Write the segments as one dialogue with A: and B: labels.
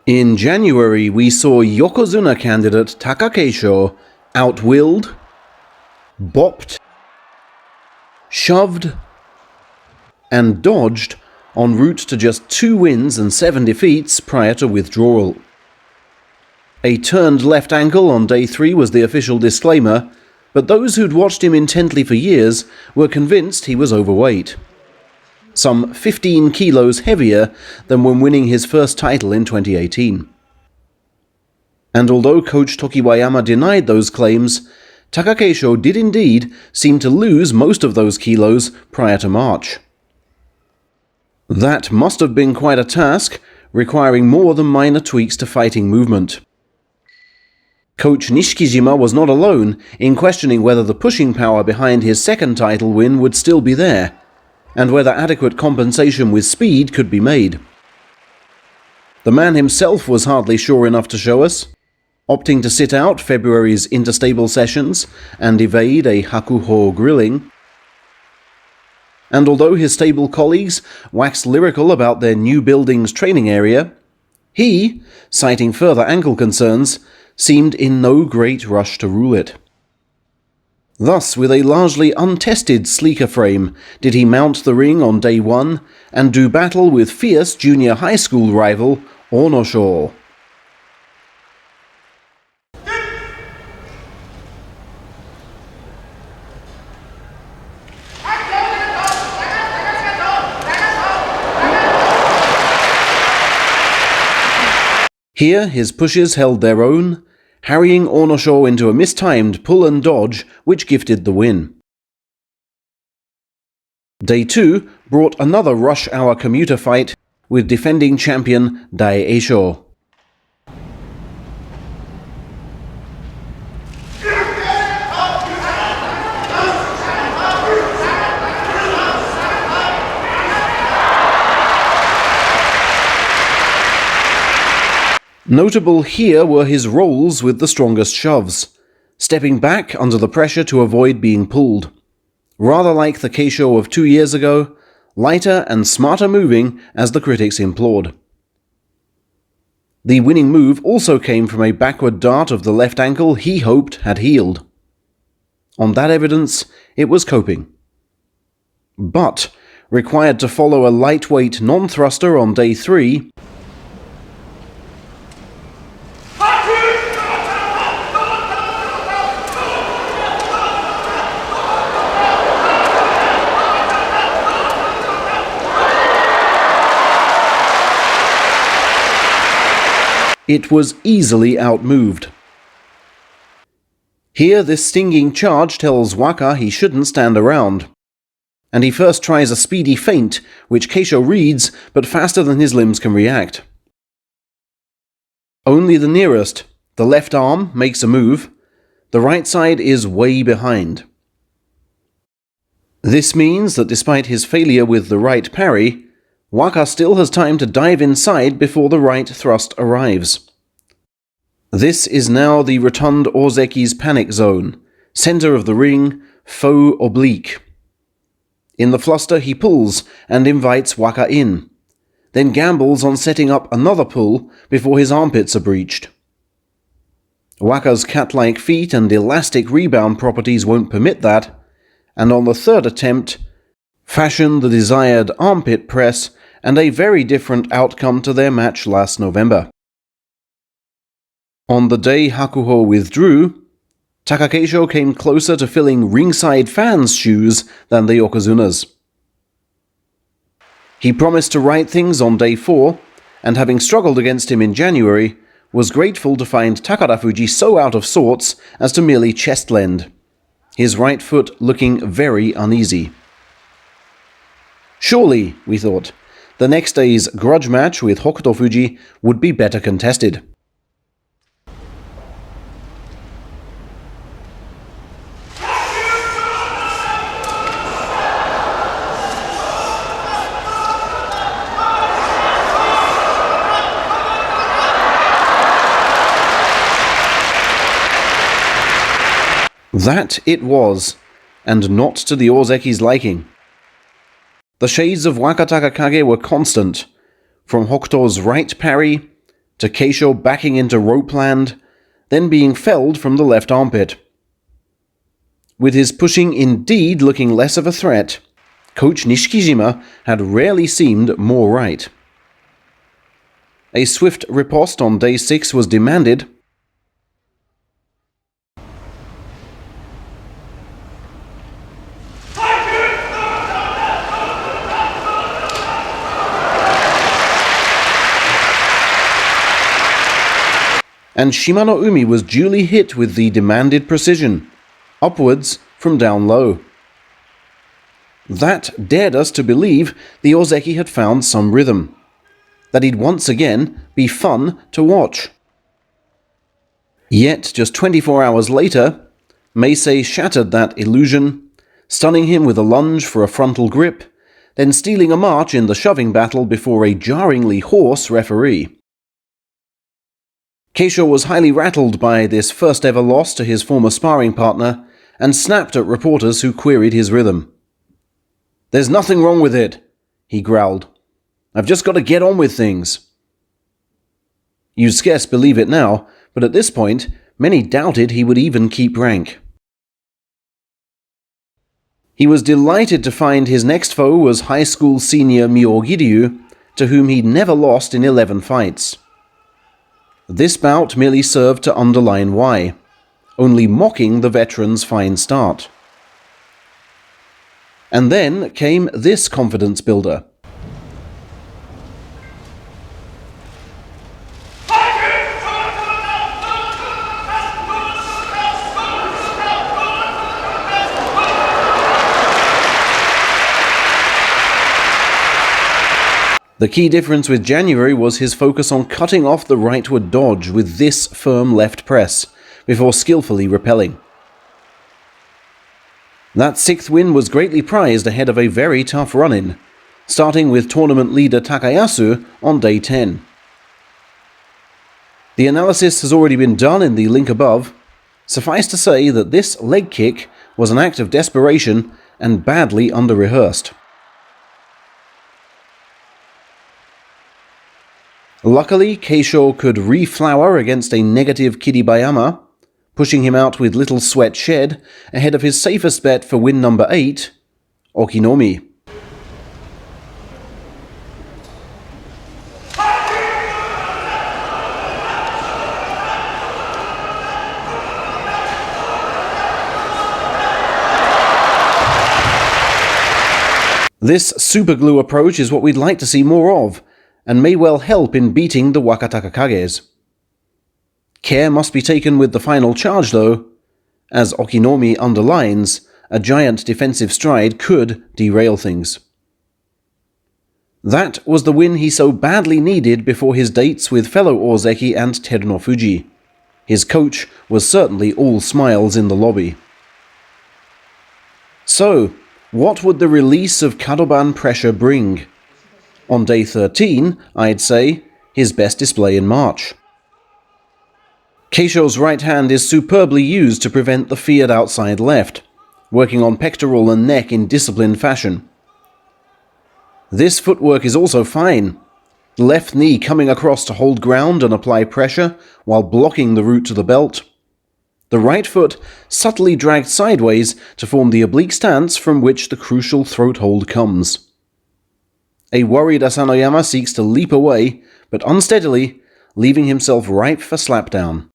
A: In January, we saw Yokozuna candidate Takakeisho outwilled, bopped, shoved, and dodged en route to just 2 wins and 7 defeats prior to withdrawal. A turned left ankle on day 3 was the official disclaimer, but those who'd watched him intently for years were convinced he was overweight. Some 15 kilos heavier than when winning his first title in 2018. And although coach Tokiwayama denied those claims, Takakeisho did indeed seem to lose most of those kilos prior to March. That must have been quite a task, requiring more than minor tweaks to fighting movement. Coach Nishikijima was not alone in questioning whether the pushing power behind his second title win would still be there, and whether adequate compensation with speed could be made. The man himself was hardly sure enough to show us, opting to sit out February's interstable sessions and evade a hakuho grilling. And although his stable colleagues waxed lyrical about their new building's training area, he, citing further ankle concerns, seemed in no great rush to rule it. Thus, with a largely untested sleeker frame, did he mount the ring on day 1 and do battle with fierce junior high school rival Onosho. Here his pushes held their own, harrying Onosho into a mistimed pull and dodge which gifted the win. Day 2 brought another rush hour commuter fight with defending champion Daicisho. Notable here were his rolls with the strongest shoves, stepping back under the pressure to avoid being pulled. Rather like the Keisho of 2 years ago, lighter and smarter moving as the critics implored. The winning move also came from a backward dart of the left ankle he hoped had healed. On that evidence, it was coping. But, required to follow a lightweight non-thruster on day 3, it was easily outmoved. Here this stinging charge tells Waka he shouldn't stand around, and he first tries a speedy feint, which Keisho reads, but faster than his limbs can react. Only the nearest, the left arm, makes a move. The right side is way behind. This means that despite his failure with the right parry, Waka still has time to dive inside before the right thrust arrives. This is now the rotund Ozeki's panic zone, center of the ring, faux oblique. In the fluster he pulls and invites Waka in, then gambles on setting up another pull before his armpits are breached. Waka's cat-like feet and elastic rebound properties won't permit that, and on the third attempt, fashion the desired armpit press and a very different outcome to their match last November. On the day Hakuho withdrew, Takakeisho came closer to filling ringside fans' shoes than the Yokozuna's. He promised to right things on day 4, and having struggled against him in January, was grateful to find Takarafuji so out of sorts as to merely chest-lend, his right foot looking very uneasy. Surely, we thought, the next day's grudge match with Hokutofuji would be better contested. That it was, and not to the Ozeki's liking. The shades of Wakatakakage were constant, from Hokuto's right parry, Takakeisho backing into rope land, then being felled from the left armpit. With his pushing indeed looking less of a threat, Coach Nishikijima had rarely seemed more right. A swift riposte on day 6 was demanded. And Shimanoumi was duly hit with the demanded precision, upwards from down low. That dared us to believe the ozeki had found some rhythm, that he'd once again be fun to watch. Yet, just 24 hours later, Meisei shattered that illusion, stunning him with a lunge for a frontal grip, then stealing a march in the shoving battle before a jarringly hoarse referee. Keisho was highly rattled by this first ever loss to his former sparring partner and snapped at reporters who queried his rhythm. "There's nothing wrong with it," he growled. "I've just got to get on with things." You'd scarce believe it now, but at this point, many doubted he would even keep rank. He was delighted to find his next foe was high school senior Myogiryu, to whom he'd never lost in 11 fights. This bout merely served to underline why, only mocking the veteran's fine start. And then came this confidence builder. The key difference with January was his focus on cutting off the rightward dodge with this firm left press, before skillfully repelling. That 6th win was greatly prized ahead of a very tough run-in, starting with tournament leader Takayasu on day 10. The analysis has already been done in the link above. Suffice to say that this leg kick was an act of desperation and badly under-rehearsed. Luckily, Keisho could reflower against a negative Kiribayama, pushing him out with little sweat shed ahead of his safest bet for win number 8, Okinomi. This superglue approach is what we'd like to see more of, and may well help in beating the Wakatakakages. Care must be taken with the final charge though. As Okinomi underlines, a giant defensive stride could derail things. That was the win he so badly needed before his dates with fellow ozeki and Terunofuji. His coach was certainly all smiles in the lobby. So, what would the release of Kadoban pressure bring? On day 13, I'd say, his best display in March. Keisho's right hand is superbly used to prevent the feared outside left, working on pectoral and neck in disciplined fashion. This footwork is also fine. The left knee coming across to hold ground and apply pressure while blocking the route to the belt. The right foot subtly dragged sideways to form the oblique stance from which the crucial throat hold comes. A worried Asanoyama seeks to leap away, but unsteadily, leaving himself ripe for slapdown.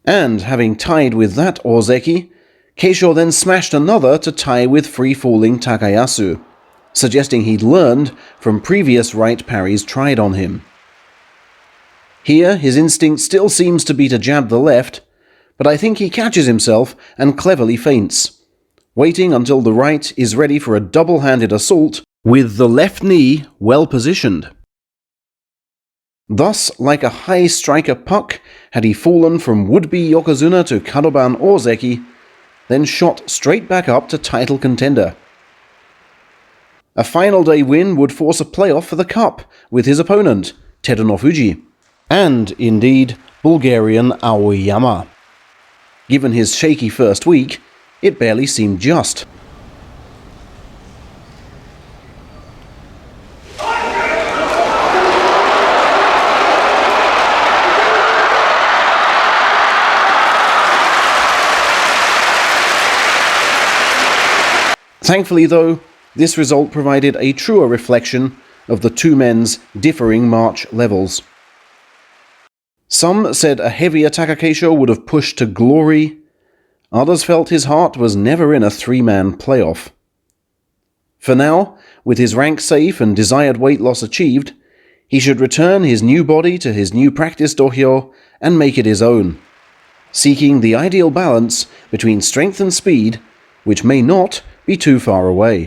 A: And having tied with that ozeki, Keisho then smashed another to tie with free-falling Takayasu, suggesting he'd learned from previous right parries tried on him. Here, his instinct still seems to be to jab the left, but I think he catches himself and cleverly feints, waiting until the right is ready for a double-handed assault with the left knee well positioned. Thus, like a high striker puck, had he fallen from would-be Yokozuna to Kadoban ozeki, then shot straight back up to title contender. A final day win would force a playoff for the cup with his opponent, Terunofuji, and, indeed, Bulgarian Aoyama. Given his shaky first week, it barely seemed just. Thankfully though, this result provided a truer reflection of the two men's differing march levels. Some said a heavier Takakeisho would have pushed to glory. Others felt his heart was never in a three-man playoff. For now, with his rank safe and desired weight loss achieved, he should return his new body to his new practice dohyo and make it his own, seeking the ideal balance between strength and speed, which may not be too far away.